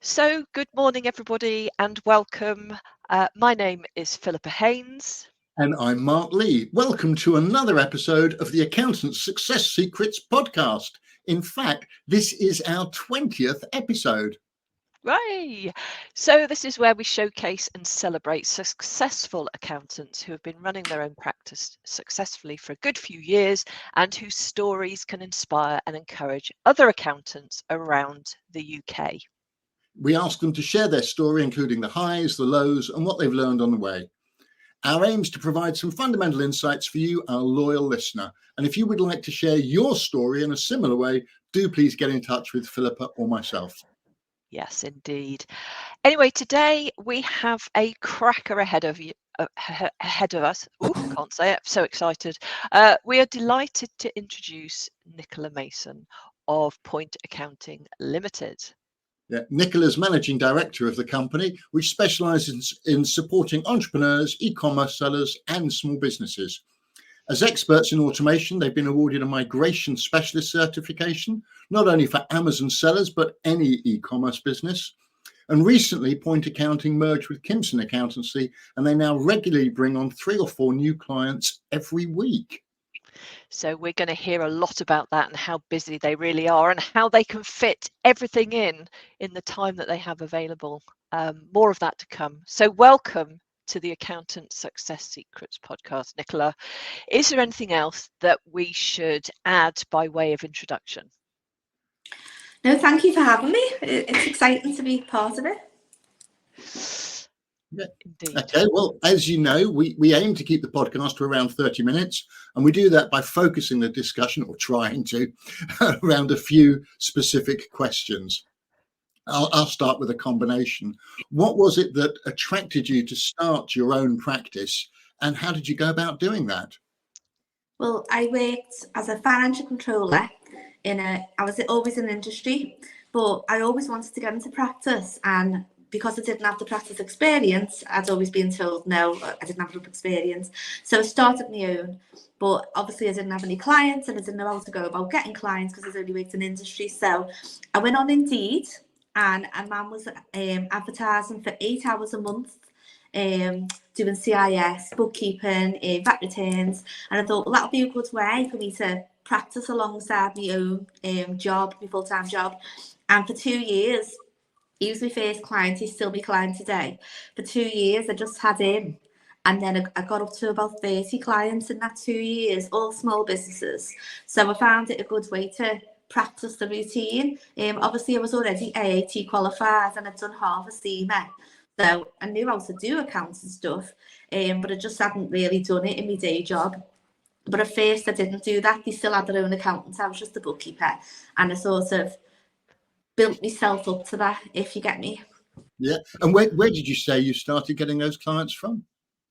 So, good morning, everybody, and welcome. My name is Philippa Haynes. And I'm Mark Lee. Welcome to another episode of the Accountant's Success Secrets podcast. In fact, this is our 20th episode. Right. So, this is where we showcase and celebrate successful accountants who have been running their own practice successfully for a good few years and whose stories can inspire and encourage other accountants around the UK. We ask them to share their story, including the highs, the lows, and what they've learned on the way. Our aim is to provide some fundamental insights for you, our loyal listener. And if you would like to share your story in a similar way, do please get in touch with Philippa or myself. Yes, indeed. Anyway, today we have a cracker ahead of you. Ahead of us. Ooh, can't say it. I'm so excited. We are delighted to introduce Nicola Mason of Point Accounting Limited. Yeah, Nicola's managing director of the company, which specialises in supporting entrepreneurs, e-commerce sellers and small businesses. As experts in automation, they've been awarded a migration specialist certification, not only for Amazon sellers, but any e-commerce business. And recently, Point Accounting merged with Kimson Accountancy, and they now regularly bring on 3 or 4 new clients every week. So we're going to hear a lot about that and how busy they really are and how they can fit everything in the time that they have available. More of that to come. So welcome to the Accountant Success Secrets podcast, Nicola. Is there anything else that we should add by way of introduction? No, thank you for having me. It's exciting to be part of it. Yeah. Indeed. Okay, well, as you know, we aim to keep the podcast to around 30 minutes, and we do that by focusing the discussion, or trying to, around a few specific questions. I'll start with a combination. What was it that attracted you to start your own practice, and how did you go about doing that? Well, I worked as a financial controller I was always in industry, but I always wanted to get into practice, and because I didn't have the practice experience, I'd always been told no, I didn't have enough experience. So I started my own, but obviously I didn't have any clients and I didn't know how to go about getting clients because I'd only worked in industry. So I went on Indeed, and a man was advertising for 8 hours a month, doing CIS, bookkeeping, VAT returns, and I thought, well, that'll be a good way for me to practice alongside my own job, my full-time job. And for 2 years, he was my first client. He's still my client today. For 2 years, I just had him. And then I got up to about 30 clients in that 2 years, all small businesses. So I found it a good way to practice the routine. Obviously, I was already AAT qualified and I'd done half a CMA. So I knew how to do accounts and stuff, but I just hadn't really done it in my day job. But at first, I didn't do that. They still had their own accountants. I was just a bookkeeper. And I sort of built myself up to that, if you get me. Yeah. And where did you say you started getting those clients from?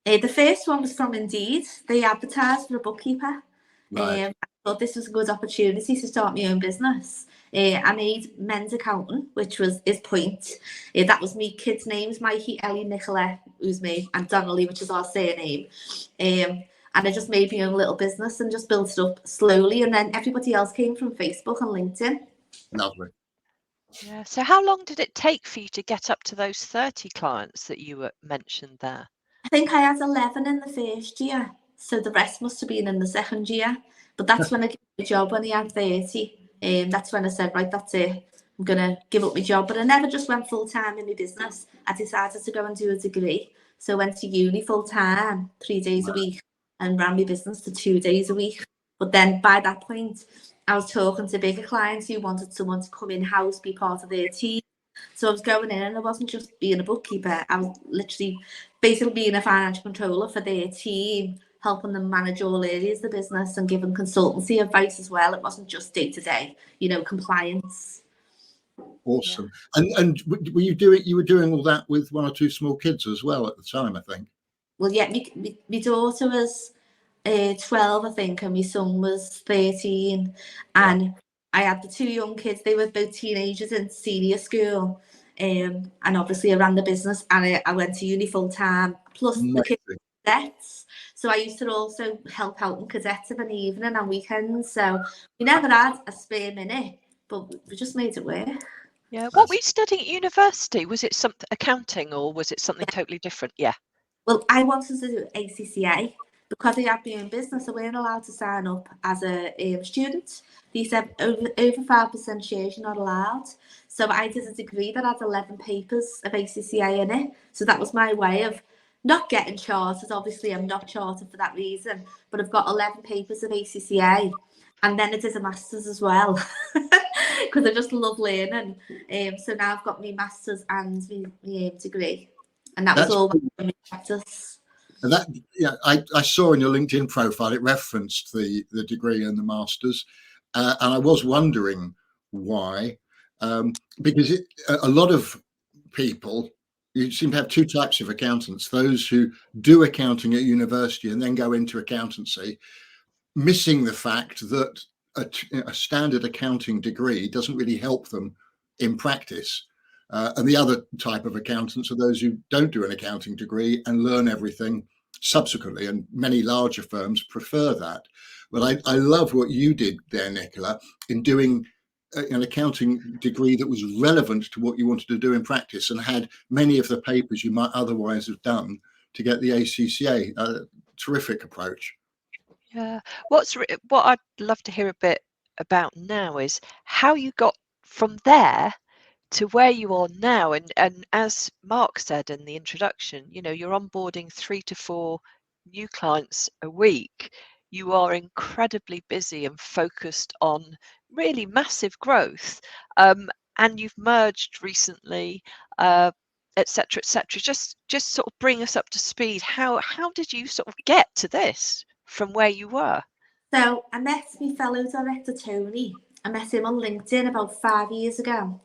The first one was from Indeed. They advertised for a bookkeeper. Right. I thought this was a good opportunity to start my own business. I made men's accountant, which was his Point. That was me kids' names, Mikey, Ellie, Nicola, who's me, and Donnelly, which is our surname. And I just made my own little business and just built it up slowly. And then everybody else came from Facebook and LinkedIn. Lovely. Yeah. So how long did it take for you to get up to those 30 clients that you mentioned there? I think I had 11 in the first year, so the rest must have been in the second year. But that's when I gave my job when I had 30. That's when I said, right, that's it. I'm going to give up my job. But I never just went full-time in my business. I decided to go and do a degree. So I went to uni full-time, 3 days a week, and ran my business to 2 days a week. But then by that point, I was talking to bigger clients who wanted someone to come in-house, be part of their team. So I was going in and I wasn't just being a bookkeeper. I was literally basically being a financial controller for their team, helping them manage all areas of the business and giving consultancy advice as well. It wasn't just day-to-day, compliance. Awesome. Yeah. And were you were doing all that with 1 or 2 small kids as well at the time, I think? Well, yeah, my daughter was 12, I think, and my son was 13. And I had the 2 young kids. They were both teenagers in senior school. And obviously I ran the business and I went to uni full time, plus the kids cadets. So I used to also help out in cadets of an evening and weekends. So we never had a spare minute, but we just made it work. Yeah. What were you studying at university? Was it something accounting or was it something totally different? Yeah. Well, I wanted to do ACCA because I had my own business. I weren't allowed to sign up as a student. They said over 5% shares you're not allowed. So I did a degree that had 11 papers of ACCA in it. So that was my way of not getting chartered. Obviously, I'm not chartered for that reason, but I've got 11 papers of ACCA. And then I did a master's as well because I just love learning. So now I've got my master's and my degree. And that was all my practice. And that, yeah, I saw in your LinkedIn profile it referenced the degree and the masters, and I was wondering why, because a lot of people, you seem to have two types of accountants: those who do accounting at university and then go into accountancy, missing the fact that a standard accounting degree doesn't really help them in practice. And the other type of accountants are those who don't do an accounting degree and learn everything subsequently. And many larger firms prefer that. But I love what you did there, Nicola, in doing an accounting degree that was relevant to what you wanted to do in practice and had many of the papers you might otherwise have done to get the ACCA. Terrific approach. Yeah. What I'd love to hear a bit about now is how you got from there to where you are now. And as Mark said in the introduction, you know, you're onboarding 3 to 4 new clients a week. You are incredibly busy and focused on really massive growth. And you've merged recently, et cetera, et cetera. Just sort of bring us up to speed. How did you sort of get to this from where you were? So I met my fellow director, Tony. I met him on LinkedIn about 5 years ago.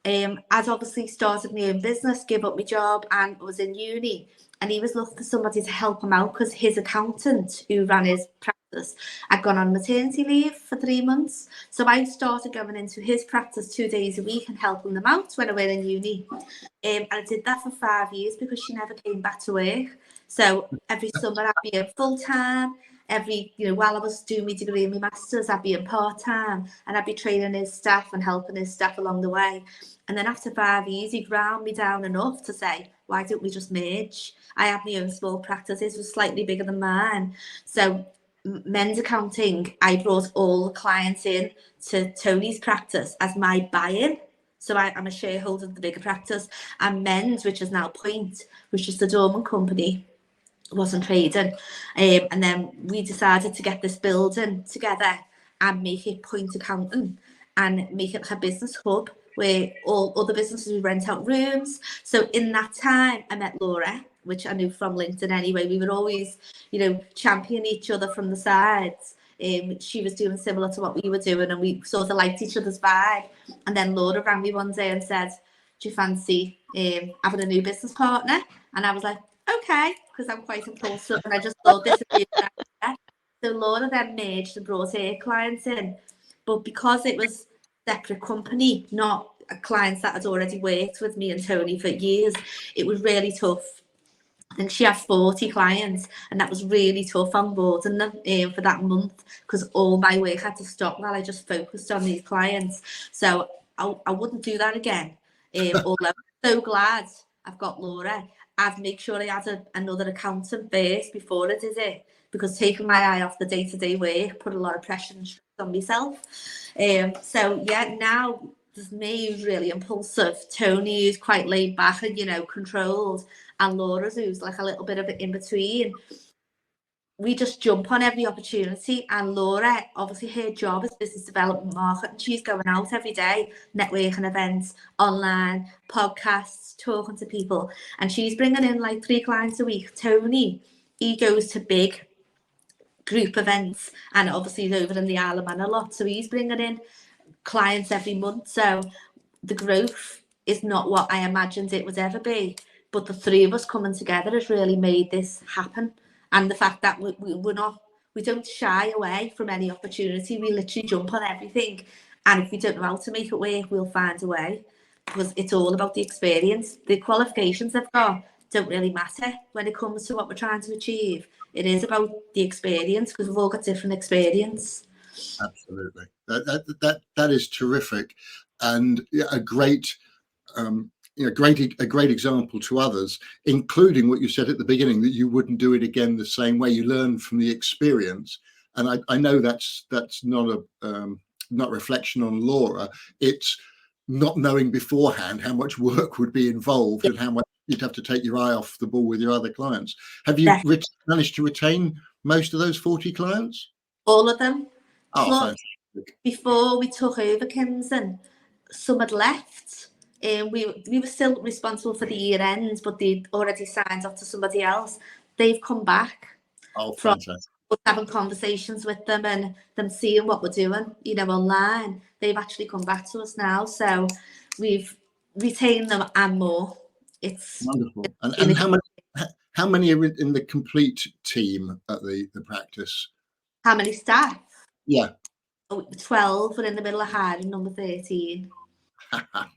I'd obviously started my own business, gave up my job and was in uni. And he was looking for somebody to help him out because his accountant who ran his practice had gone on maternity leave for 3 months. So I started going into his practice 2 days a week and helping them out when I went in uni. And I did that for 5 years because she never came back to work. So every summer I'd be in full time. While I was doing my degree and my masters, I'd be in part time and I'd be training his staff and helping his staff along the way. And then after 5 years, he ground me down enough to say, why don't we just merge? I had my own small practice. His was slightly bigger than mine. So men's accounting, I brought all the clients in to Tony's practice as my buy-in. So I'm a shareholder of the bigger practice. And men's, which is now Point, which is the dormant company, wasn't trading. And then we decided to get this building together and make it Point Accounting and make it like a business hub where all other businesses would rent out rooms. So in that time, I met Laura, which I knew from LinkedIn anyway. We would always, champion each other from the sides. She was doing similar to what we were doing and we sort of liked each other's vibe. And then Laura rang me one day and said, do you fancy having a new business partner? And I was like, okay, because I'm quite impulsive and I just thought this would be a good idea. So Laura then merged and brought her clients in. But because it was separate company, not clients that had already worked with me and Tony for years, it was really tough. I think she had 40 clients and that was really tough on board and them for that month because all my work had to stop while I just focused on these clients. So I wouldn't do that again. Although I'm so glad I've got Laura. I'd make sure I had another accountant first before I did it because taking my eye off the day-to-day work put a lot of pressure on myself. So yeah, now there's me who's really impulsive, Tony who's quite laid back and controlled, and Laura's who's like a little bit of an in-between. We just jump on every opportunity, and Laura, obviously her job is business development marketing. She's going out every day, networking events, online, podcasts, talking to people, and she's bringing in like 3 clients a week. Tony, he goes to big group events and obviously he's over in the Isle of Man a lot, so he's bringing in clients every month. So the growth is not what I imagined it would ever be, but the 3 of us coming together has really made this happen. And the fact that we don't shy away from any opportunity. We literally jump on everything, and if we don't know how to make it work, we'll find a way, because it's all about the experience. The qualifications they've got don't really matter when it comes to what we're trying to achieve. It is about the experience, because we've all got different experience. Absolutely. That is terrific. and a great a great example to others, including what you said at the beginning, that you wouldn't do it again the same way. You learn from the experience, and I know that's not not reflection on Laura. It's not knowing beforehand how much work would be involved and how much you'd have to take your eye off the ball with your other clients. Have you managed to retain most of those 40 clients? All of them. Oh, Plus, fantastic. before we took over Kinson, some had left. We were still responsible for the year end, but they'd already signed off to somebody else. They've come back from having conversations with them and them seeing what we're doing, online. They've actually come back to us now, so we've retained them and more. It's wonderful. And how many are in the complete team at the practice? How many staff? Yeah. 12. We're in the middle of hiring number 13.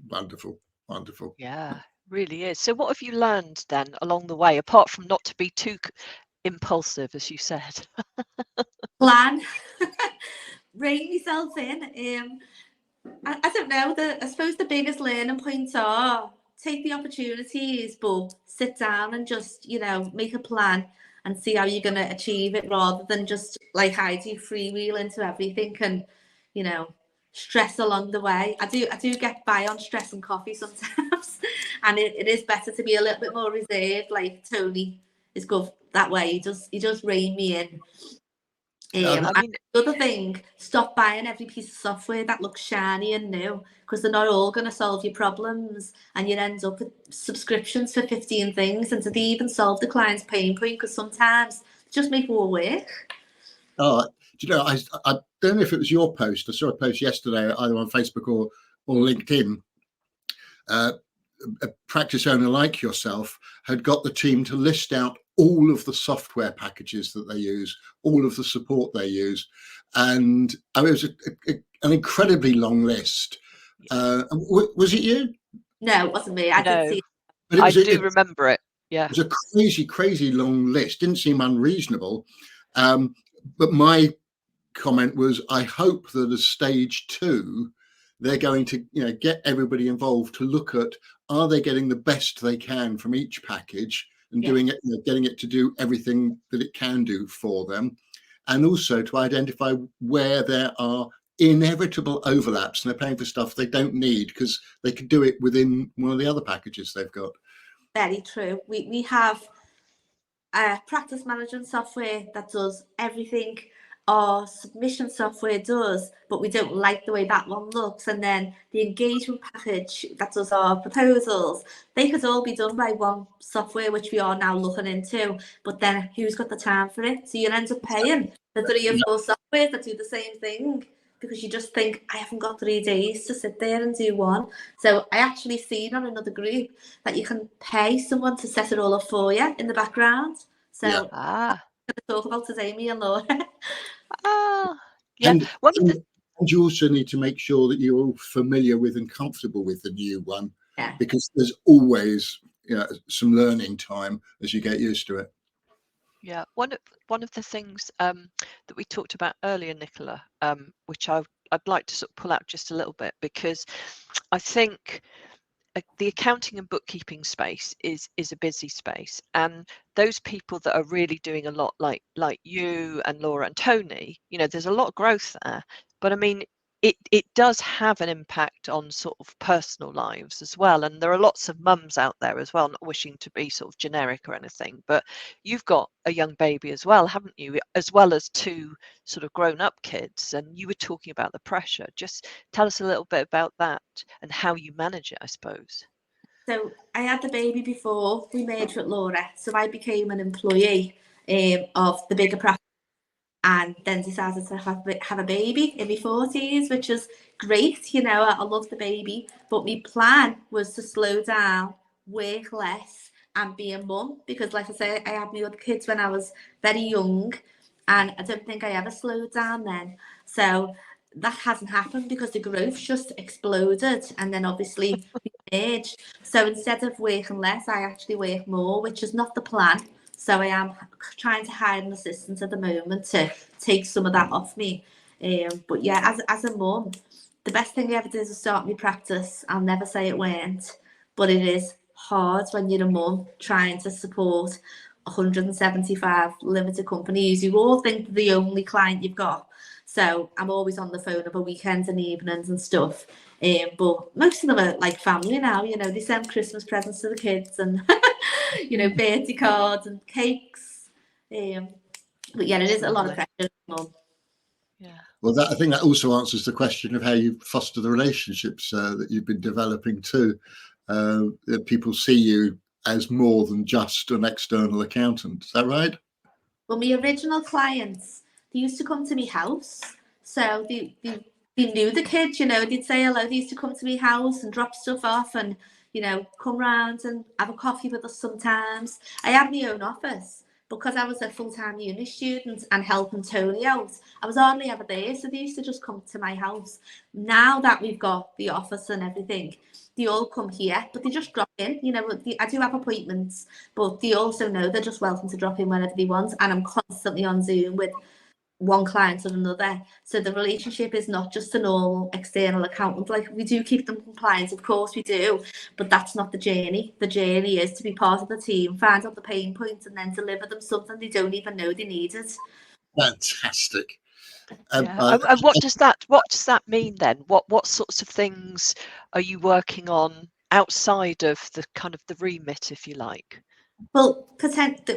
Wonderful. Yeah, really is. So what have you learned then along the way, apart from not to be too impulsive, as you said? Plan. Rein myself in. I don't know. I suppose the biggest learning points are take the opportunities, but sit down and just, make a plan and see how you're going to achieve it, rather than just like I do, freewheel into everything and, stress along the way. I do get by on stress and coffee sometimes, and it is better to be a little bit more reserved. Like Tony is good that way. He does rein me in. The other thing, stop buying every piece of software that looks shiny and new, because they're not all going to solve your problems, and you end up with subscriptions for 15 things, and do they even solve the client's pain point? Because sometimes they just make more work. Oh, do you know, I don't know if it was your post. I saw a post yesterday, either on Facebook or LinkedIn. A practice owner like yourself had got the team to list out all of the software packages that they use, all of the support they use, and it was an incredibly long list. Was it you? No, it wasn't me. I didn't see it. But I do remember it. Yeah, it was a crazy long list. Didn't seem unreasonable, but my comment was, I hope that as stage 2, they're going to get everybody involved to look at, are they getting the best they can from each package and doing it, getting it to do everything that it can do for them, and also to identify where there are inevitable overlaps and they're paying for stuff they don't need because they could do it within one of the other packages they've got. Very true. We have a practice management software that does everything our submission software does, but we don't like the way that one looks. And then the engagement package that does our proposals, they could all be done by one software, which we are now looking into, but then who's got the time for it? So you end up paying the 3 or 4 softwares that do the same thing, because you just think, I haven't got 3 days to sit there and do one. So I actually seen on another group that you can pay someone to set it all up for you in the background. So I'm going to talk about today, me and Laura. And you also need to make sure that you're all familiar with and comfortable with the new one, because there's always some learning time as you get used to it. Yeah, one of the things that we talked about earlier, Nicola, which I'd like to sort of pull out just a little bit, because I think the accounting and bookkeeping space is a busy space, and those people that are really doing a lot, like you and Laura and Tony, there's a lot of growth there. But I mean, it does have an impact on sort of personal lives as well, and there are lots of mums out there as well, not wishing to be sort of generic or anything, but you've got a young baby as well, haven't you, as well as 2 sort of grown-up kids, and you were talking about the pressure. Just tell us a little bit about that and how you manage it, I suppose. So I had the baby before we merged with Laura, so I became an employee of the bigger practice, and then decided to have a baby in my 40s, which was great. I love the baby, but my plan was to slow down, work less, and be a mum, because like I say, I had my other kids when I was very young, and I don't think I ever slowed down then. So that hasn't happened because the growth just exploded, and then obviously we merged. So instead of working less, I actually work more, which is not the plan. So I am trying to hire an assistant at the moment to take some of that off me. But yeah, as a mum, the best thing I ever did was start my practice. I'll never say it weren't, but it is hard when you're a mum trying to support 175 limited companies. You all think they're the only client you've got. So I'm always on the phone over weekends and evenings and stuff. But most of them are like family now, you know, they send Christmas presents to the kids and, you know, birthday cards and cakes. But yeah, it is a lot of pressure, mum. Yeah. Well, I think that also answers the question of how you foster the relationships that you've been developing too. That people see you as more than just an external accountant. Is that right? Well, my original clients, they used to come to my house. So they knew the kids, you know, they'd say hello. They used to come to my house and drop stuff off and, you know, come round and have a coffee with us sometimes. I had my own office because I was a full-time uni student and helping Tony out. I was hardly ever there, so they used to just come to my house. Now that we've got the office and everything, they all come here, but they just drop in. You know, I do have appointments, but they also know they're just welcome to drop in whenever they want. And I'm constantly on Zoom with one client or another. So the relationship is not just a normal external accountant. Like, we do keep them compliant, of course we do, but that's not the journey. The journey is to be part of the team, find out the pain points, and then deliver them something they don't even know they needed. Fantastic. And what does that mean then? What sorts of things are you working on outside of the kind of the remit, if you like? Well,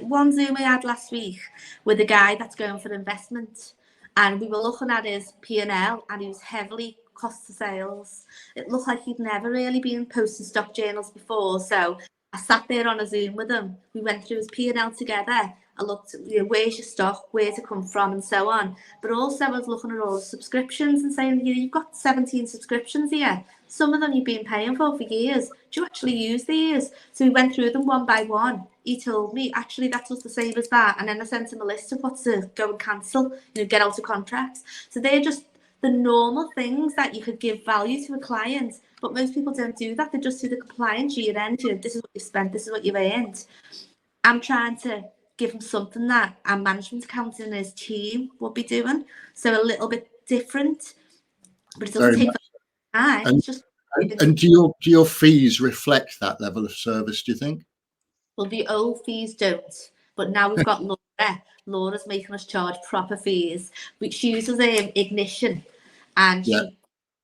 one Zoom I had last week with a guy that's going for investment, and we were looking at his P&L, and he was heavily cost of sales. It looked like he'd never really been posting stock journals before, so I sat there on a Zoom with him. We went through his P&L together. I looked at, you know, where's your stock, where's it come from, and so on. But also I was looking at all the subscriptions and saying, you know, you've got 17 subscriptions here. Some of them you've been paying for years. Do you actually use these? So we went through them one by one. He told me, actually, that was the same as that. And then I sent him a list of what to go and cancel, you know, get out of contracts. So they're just the normal things that you could give value to a client. But most people don't do that. They just do the compliance year end. You know, this is what you spent, this is what you've earned. I'm trying to give them something that our management accountant and his team will be doing. So a little bit different, but it doesn't take time. And, it's just. And do your fees reflect that level of service, do you think? Well, the old fees don't, but now we've got Laura. Laura's making us charge proper fees, which uses Ignition, and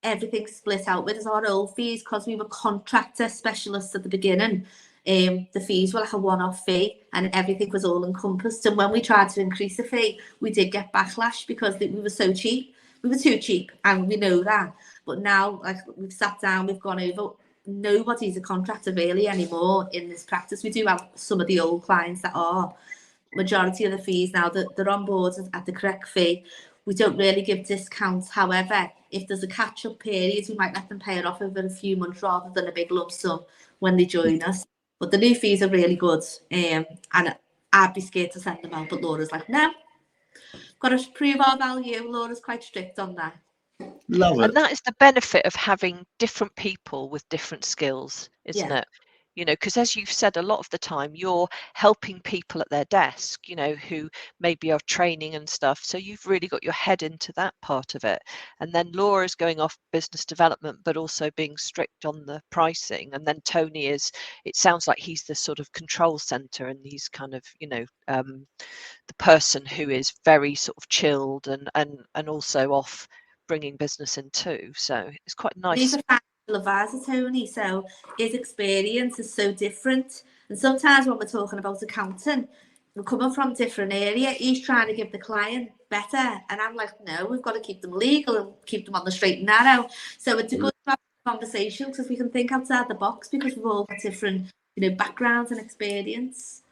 everything's split out with us. Our old fees, because we were contractor specialists at the beginning, the fees were like a one-off fee, and everything was all encompassed. And when we tried to increase the fee, we did get backlash because we were so cheap. We were too cheap, and we know that. But now, like, we've sat down, we've gone over. Nobody's a contractor really anymore in this practice. We do have some of the old clients that are. Majority of the fees now that they're on board at the correct fee. We don't really give discounts. However, if there's a catch-up period, we might let them pay it off over a few months rather than a big lump sum when they join us. But the new fees are really good, and I'd be scared to send them out, but Laura's like, no, got to prove our value. Laura's quite strict on that. Love it. And that is the benefit of having different people with different skills, isn't it? You know, because as you've said, a lot of the time you're helping people at their desk, you know, who maybe are training and stuff. So you've really got your head into that part of it. And then Laura's going off business development, but also being strict on the pricing. And then Tony it sounds like he's the sort of control center, and he's kind of, you know, the person who is very sort of chilled and also off bringing business in too. So it's quite nice. He's a financial advisor, Tony, so his experience is so different. And sometimes when we're talking about accounting, we're coming from a different area. He's trying to give the client better, and I'm like, no, we've got to keep them legal and keep them on the straight and narrow. So it's a good conversation because we can think outside the box because we've all got different, you know, backgrounds and experience.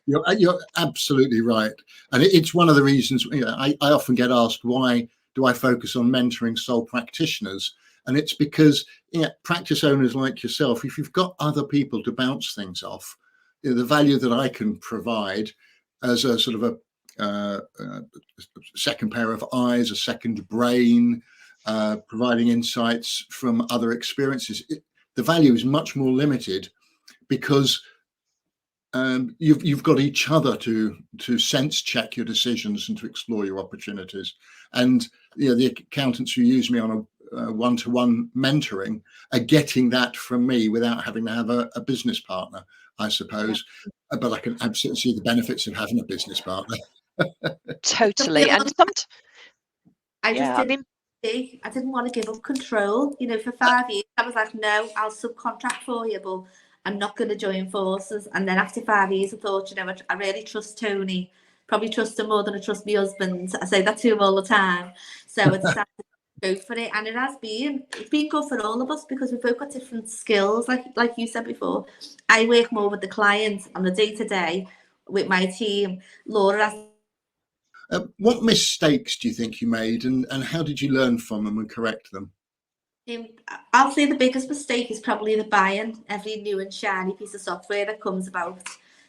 You're absolutely right, and it's one of the reasons, you know, I often get asked, why do I focus on mentoring sole practitioners? And it's because, you know, practice owners like yourself, if you've got other people to bounce things off, you know, the value that I can provide as a sort of a second pair of eyes, a second brain, providing insights from other experiences, the value is much more limited because you've got each other to sense check your decisions and to explore your opportunities. And, you know, the accountants who use me on one-to-one mentoring are getting that from me without having to have a business partner, I suppose. Yeah. But I can absolutely see the benefits of having a business partner. Totally. And I didn't want to give up control. You know, for 5 years, I was like, no, I'll subcontract for you, but I'm not going to join forces. And then after 5 years, I thought, you know, I really trust Tony. Probably trust him more than I trust my husband. I say that to him all the time. So I decided to go for it. And it's been good for all of us because we've both got different skills. Like you said before, I work more with the client on the day-to-day with my team. Laura has. What mistakes do you think you made, and how did you learn from them and correct them? I'll say the biggest mistake is probably the buying every new and shiny piece of software that comes about,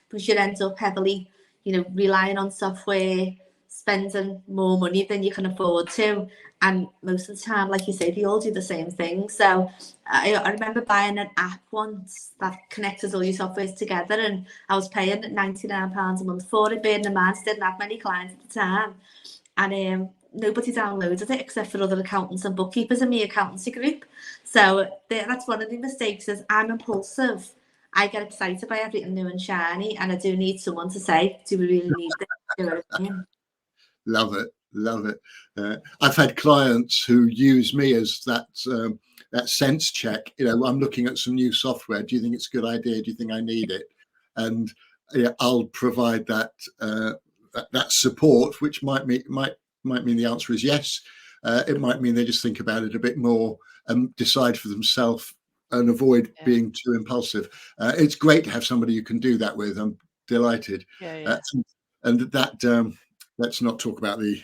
because you end up heavily, you know, relying on software, spending more money than you can afford to, and most of the time, like you say, they all do the same thing. So I remember buying an app once that connects all your softwares together, and I was paying £99 a month for it, bearing in mind I didn't have many clients at the time, and nobody downloaded it except for other accountants and bookkeepers in my accountancy group. So that's one of the mistakes. Is I'm impulsive. I get excited by everything new and shiny, and I do need someone to say, do we really need this? You know what I mean? Love it. I've had clients who use me as that sense check. You know, I'm looking at some new software. Do you think it's a good idea? Do you think I need it? And I'll provide that support, which might mean the answer is yes. It might mean they just think about it a bit more and decide for themselves and avoid being too impulsive. It's great to have somebody you can do that with. I'm delighted. And that let's not talk about the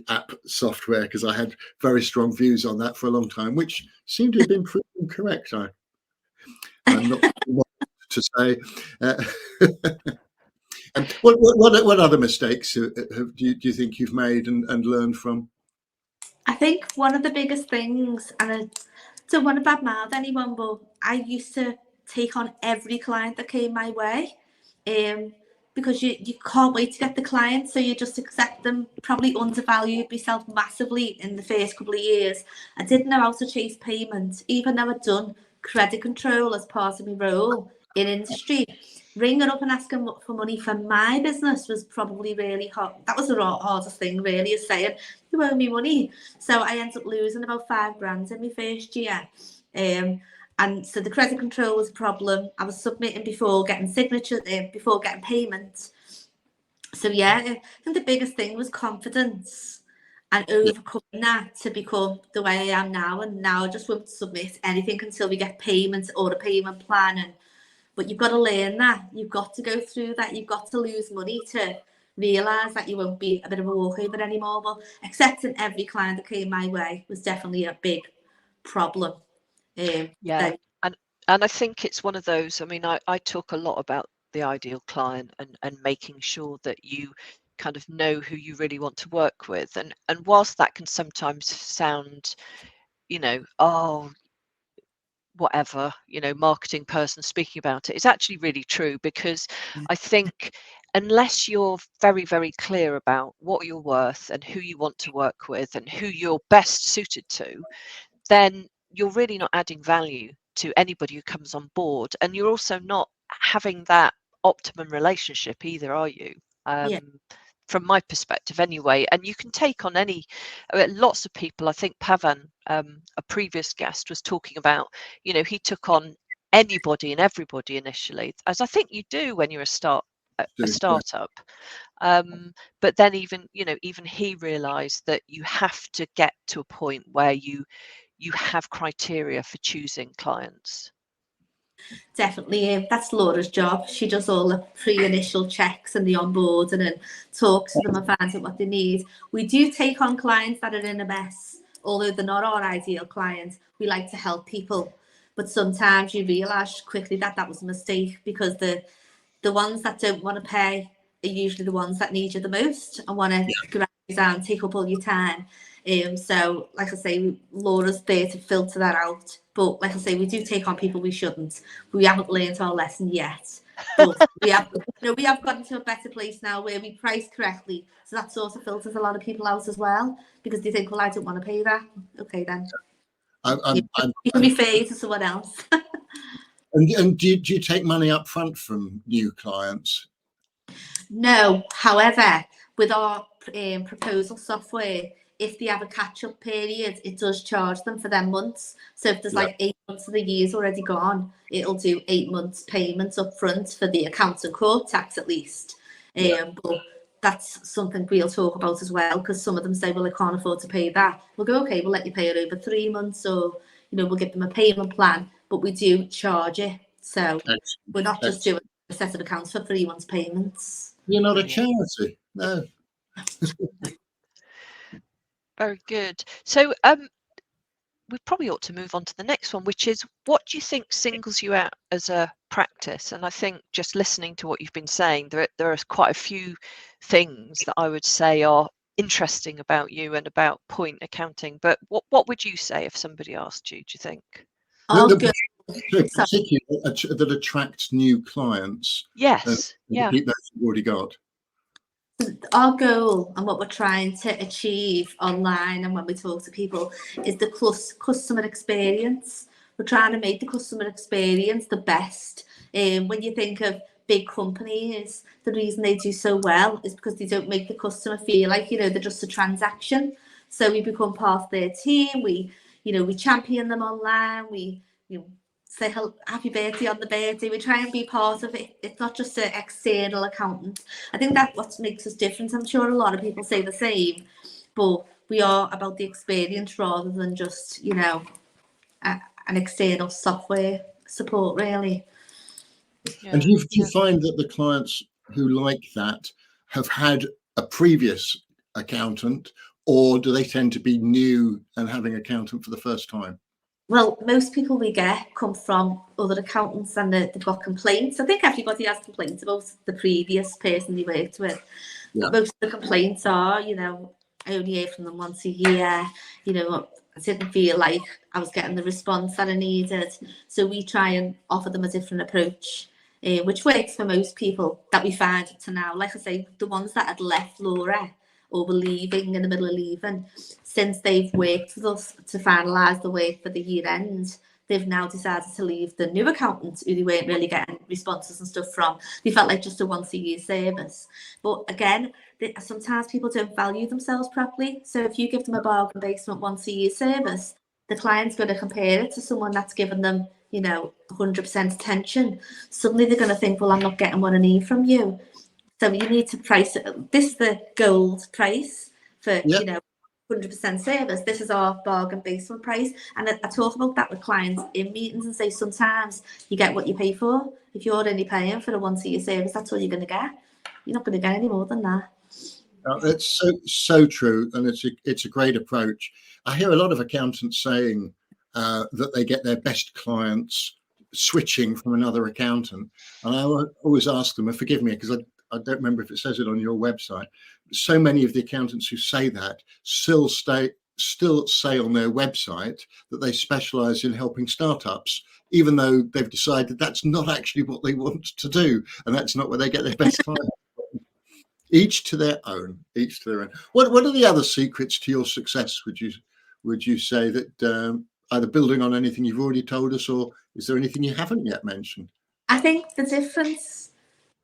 app software, because I had very strong views on that for a long time, which seem to have been proven correct. I'm not sure what to say. What other mistakes do you think you've made and learned from? I think one of the biggest things, and I don't want to badmouth anyone, but I used to take on every client that came my way, because you can't wait to get the client, so you just accept them. Probably undervalued myself massively in the first couple of years. I didn't know how to chase payment, even though I'd done credit control as part of my role in industry. Ringing up and asking for money for my business was probably really hard. That was the hardest thing, really, is saying, you owe me money. So I ended up losing about £5,000 in my first year. And so the credit control was a problem. I was submitting before getting signatures, before getting payment. So yeah, I think the biggest thing was confidence and overcoming that to become the way I am now. And now I just won't submit anything until we get payment or a payment plan. But you've got to learn that. You've got to go through that. You've got to lose money to realise that you won't be a bit of a walkover anymore. But accepting every client that came my way was definitely a big problem. And I think it's one of those, I mean, I talk a lot about the ideal client and making sure that you kind of know who you really want to work with. And whilst that can sometimes sound, you know, whatever, you know, marketing person speaking about it, it's actually really true, because I think unless you're very, very clear about what you're worth and who you want to work with and who you're best suited to, then you're really not adding value to anybody who comes on board. And you're also not having that optimum relationship either, are you? From my perspective anyway. And you can take on lots of people. I think Pavan, a previous guest, was talking about, you know, he took on anybody and everybody initially, as I think you do when you're a startup. But then even he realized that you have to get to a point where you have criteria for choosing clients. Definitely, that's Laura's job. She does all the pre-initial checks and the onboarding and talks to them and finds out what they need. We do take on clients that are in a mess, although they're not our ideal clients. We like to help people, but sometimes you realise quickly that was a mistake, because the ones that don't want to pay are usually the ones that need you the most and want to grind you down, take up all your time. So, like I say, Laura's there to filter that out. But like I say, we do take on people we shouldn't. We haven't learned our lesson yet. But we have, we have gotten to a better place now where we price correctly. So that sort of filters a lot of people out as well, because they think, well, I don't want to pay that. Okay, then. You can be fair to someone else. And do you take money up front from new clients? No, however, with our proposal software, if they have a catch-up period, it does charge them for their months. So if there's like 8 months of the year's already gone, it'll do 8 months payments up front for the accounts and court tax at least. But that's something we'll talk about as well, because some of them say, well, I can't afford to pay that. We'll go, okay, we'll let you pay it over 3 months, or we'll give them a payment plan, but we do charge it. So we're not just doing a set of accounts for 3 months payments. You're not a charity, no. Very good. So we probably ought to move on to the next one, which is, what do you think singles you out as a practice? And I think just listening to what you've been saying, there are quite a few things that I would say are interesting about you and about point accounting. But what would you say if somebody asked you, do you think? Particularly that attracts new clients. Yes. To keep those you've already got. Our goal and what we're trying to achieve online and when we talk to people is the customer experience. We're trying to make the customer experience the best. When you think of big companies, the reason they do so well is because they don't make the customer feel like, they're just a transaction. So we become part of their team. We champion them online. We say happy birthday on the birthday. We try and be part of it. It's not just an external accountant. I think that's what makes us different. I'm sure a lot of people say the same, but we are about the experience rather than just an external software support, really. And do you find that the clients who like that have had a previous accountant, or do they tend to be new and having an accountant for the first time? Well, most people we get come from other accountants and they've got complaints. I think everybody has complaints about the previous person they worked with. Yeah. But most of the complaints are, I only hear from them once a year. I didn't feel like I was getting the response that I needed. So we try and offer them a different approach, which works for most people that we find to now. Like I say, the ones that had left Laura or were leaving in the middle of leaving, since they've worked with us to finalise the work for the year end, they've now decided to leave the new accountant who they weren't really getting responses and stuff from. They felt like just a once a year service. But again, sometimes people don't value themselves properly. So if you give them a bargain basement once a year service, the client's going to compare it to someone that's given them 100% attention. Suddenly they're going to think, well, I'm not getting what I need from you. So you need to price it. This is the gold price for 100% service. This is our bargain basement price. And I talk about that with clients in meetings and say sometimes you get what you pay for. If you're only paying for a once a year service, that's all you're going to get. You're not going to get any more than that. It's so true, and it's a great approach. I hear a lot of accountants saying that they get their best clients switching from another accountant, and I always ask them, and forgive me because I don't remember if it says it on your website. So many of the accountants who say that still say on their website that they specialise in helping startups, even though they've decided that's not actually what they want to do, and that's not where they get their best clients. Each to their own. What are the other secrets to your success? Would you say that either building on anything you've already told us, or is there anything you haven't yet mentioned? I think the difference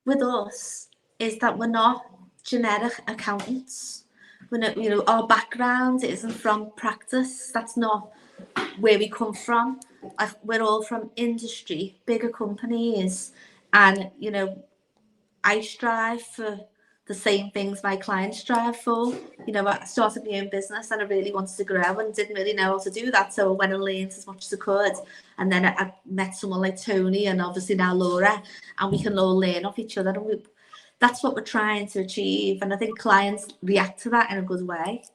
with us is that we're not generic accountants. We're not, our background isn't from practice. That's not where we come from. We're all from industry, bigger companies, and I strive for the same things my clients strive for. I started my own business and I really wanted to grow and didn't really know how to do that. So I went and learned as much as I could. And then I met someone like Tony and obviously now Laura, and we can all learn off each other. And that's what we're trying to achieve. And I think clients react to that in a good way.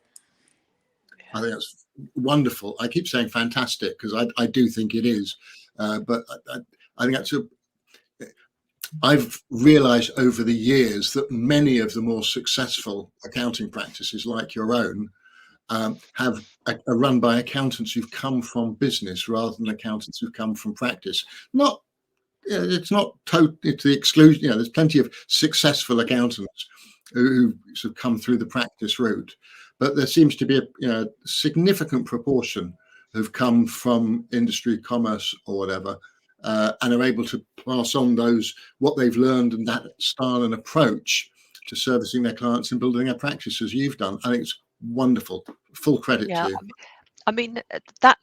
I think that's wonderful. I keep saying fantastic because I do think it is. But I think that's I've realized over the years that many of the more successful accounting practices like your own are run by accountants who've come from business rather than accountants who've come from practice. It's not to the exclusion. There's plenty of successful accountants who sort of come through the practice route, but there seems to be a significant proportion who've come from industry, commerce, or whatever, and are able to pass on what they've learned and that style and approach to servicing their clients and building their practice as you've done. I think it's wonderful. Full credit to you. I mean,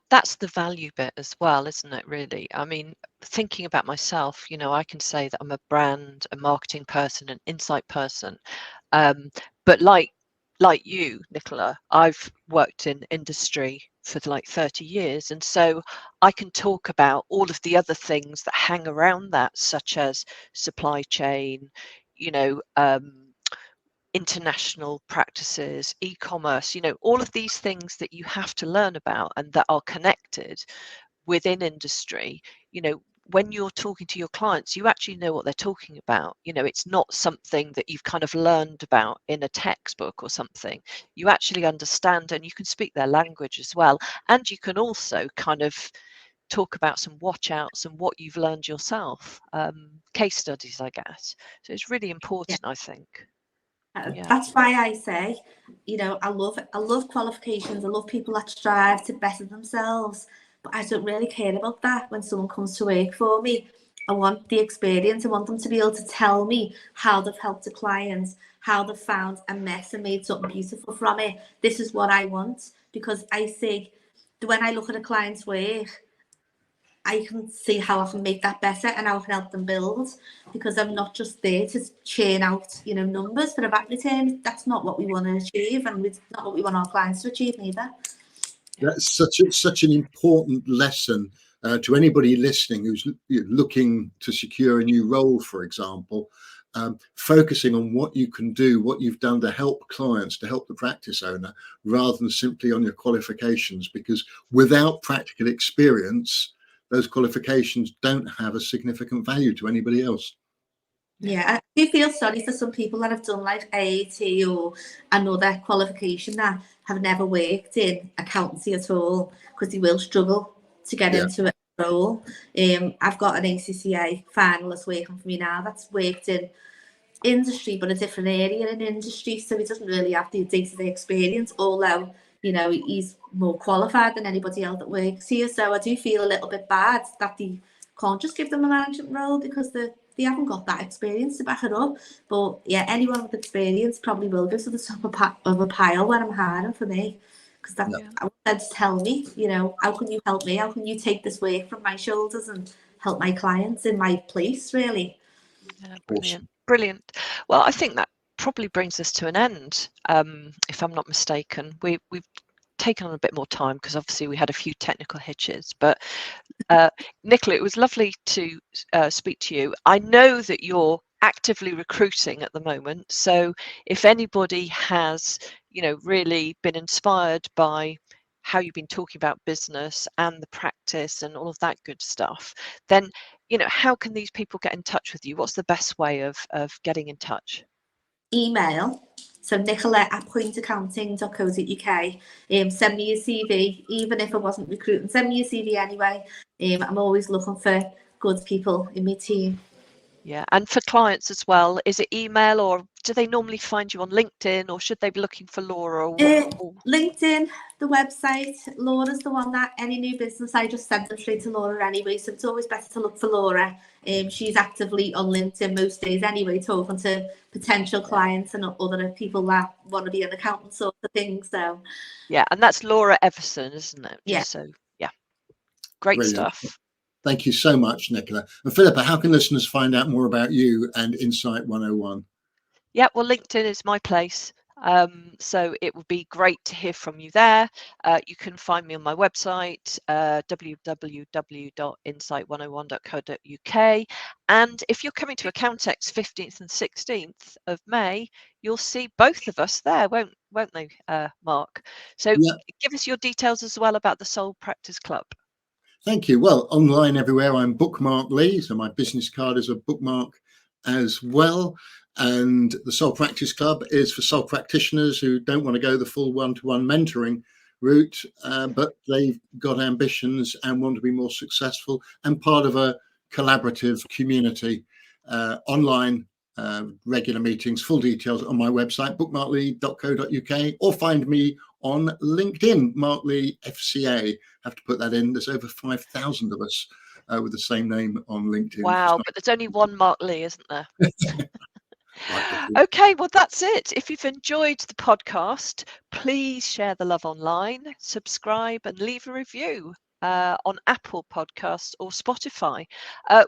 that's the value bit as well, isn't it, really? I mean, thinking about myself, I can say that I'm a brand, a marketing person, an insight person. But like you, Nicola, I've worked in industry for like 30 years. And so I can talk about all of the other things that hang around that, such as supply chain, international practices, e-commerce, all of these things that you have to learn about and that are connected within industry. When you're talking to your clients, you actually know what they're talking about. It's not something that you've kind of learned about in a textbook or something. You actually understand, and you can speak their language as well. And you can also kind of talk about some watch outs and what you've learned yourself, case studies, I guess. So it's really important, I think. That's why I say, I love qualifications. I love people that strive to better themselves, but I don't really care about that when someone comes to work for me. I want the experience. I want them to be able to tell me how they've helped a client, how they've found a mess and made something beautiful from it. This is what I want, because I see when I look at a client's work, I can see how I can make that better and how I can help them build, because I'm not just there to churn out, numbers for a VAT return. That's not what we want to achieve, and it's not what we want our clients to achieve either. That's such an important lesson to anybody listening who's looking to secure a new role, for example. Focusing on what you can do, what you've done to help clients, to help the practice owner, rather than simply on your qualifications, because without practical experience, those qualifications don't have a significant value to anybody else. Yeah, I do feel sorry for some people that have done like AAT or another qualification that have never worked in accountancy at all, because they will struggle to get into a role. I've got an ACCA finalist working for me now that's worked in industry, but a different area in industry, so he doesn't really have the day-to-day experience, although he's more qualified than anybody else that works here. So I do feel a little bit bad that they can't just give them a management role, because they haven't got that experience to back it up. But yeah, anyone with experience probably will go to the top of a pile when I'm hiring for me, because I want them to tell me, how can you help me? How can you take this work from my shoulders and help my clients in my place, really? Yeah, brilliant. Well, I think that probably brings us to an end, if I'm not mistaken. We've taken on a bit more time because obviously we had a few technical hitches, but Nicola, it was lovely to speak to you. I know that you're actively recruiting at the moment, so if anybody has really been inspired by how you've been talking about business and the practice and all of that good stuff, then how can these people get in touch with you? What's the best way of getting in touch? Email, so nicola@pointaccounting.co.uk. Send me your CV, even if I wasn't recruiting, send me your CV anyway. I'm always looking for good people in my team. Yeah, and for clients as well, is it email, or do they normally find you on LinkedIn, or should they be looking for Laura? LinkedIn, the website. Laura's the one that any new business, I just send them straight to Laura anyway, so it's always better to look for Laura. She's actively on LinkedIn most days anyway, talking to potential clients and other people that want to be an accountant, sort of thing. So yeah, and that's Laura Everson, isn't it? So great Brilliant stuff. Thank you so much, Nicola. And Philippa, how can listeners find out more about you and Insight 101? Yeah, well, LinkedIn is my place. So it would be great to hear from you there. You can find me on my website, www.insight101.co.uk. And if you're coming to Accountex 15th and 16th of May, you'll see both of us there, won't they, Mark? So give us your details as well about the Soul Practice Club. Thank you. Well, online everywhere, I'm Bookmark Lee, so my business card is a bookmark as well. And the Soul Practice Club is for sole practitioners who don't want to go the full one-to-one mentoring route, but they've got ambitions and want to be more successful and part of a collaborative community. Online regular meetings, full details on my website, bookmarklee.co.uk, or find me on LinkedIn, Mark Lee FCA. Have to put that in. There's over 5,000 of us with the same name on LinkedIn. Wow, but there's only one Mark Lee, isn't there? Right. Okay, well, that's it. If you've enjoyed the podcast, please share the love online, subscribe, and leave a review on Apple Podcasts or Spotify.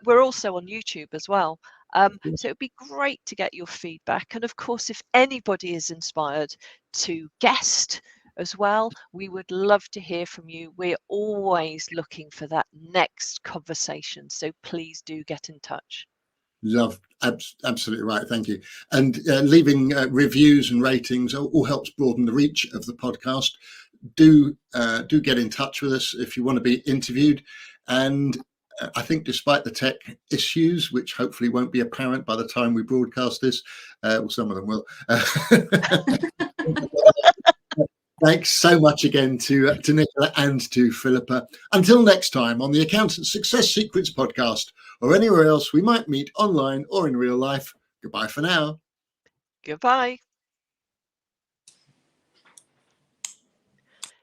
We're also on YouTube as well. So it'd be great to get your feedback. And of course, if anybody is inspired to guest as well, we would love to hear from you. We're always looking for that next conversation. So please do get in touch. Love, absolutely right. Thank you. And leaving reviews and ratings all helps broaden the reach of the podcast. Do get in touch with us if you want to be interviewed. And I think despite the tech issues, which hopefully won't be apparent by the time we broadcast this, well, some of them will. Thanks so much again to Nicola and to Philippa. Until next time on the Accountant Success Secrets podcast, or anywhere else we might meet online or in real life. Goodbye for now. Goodbye.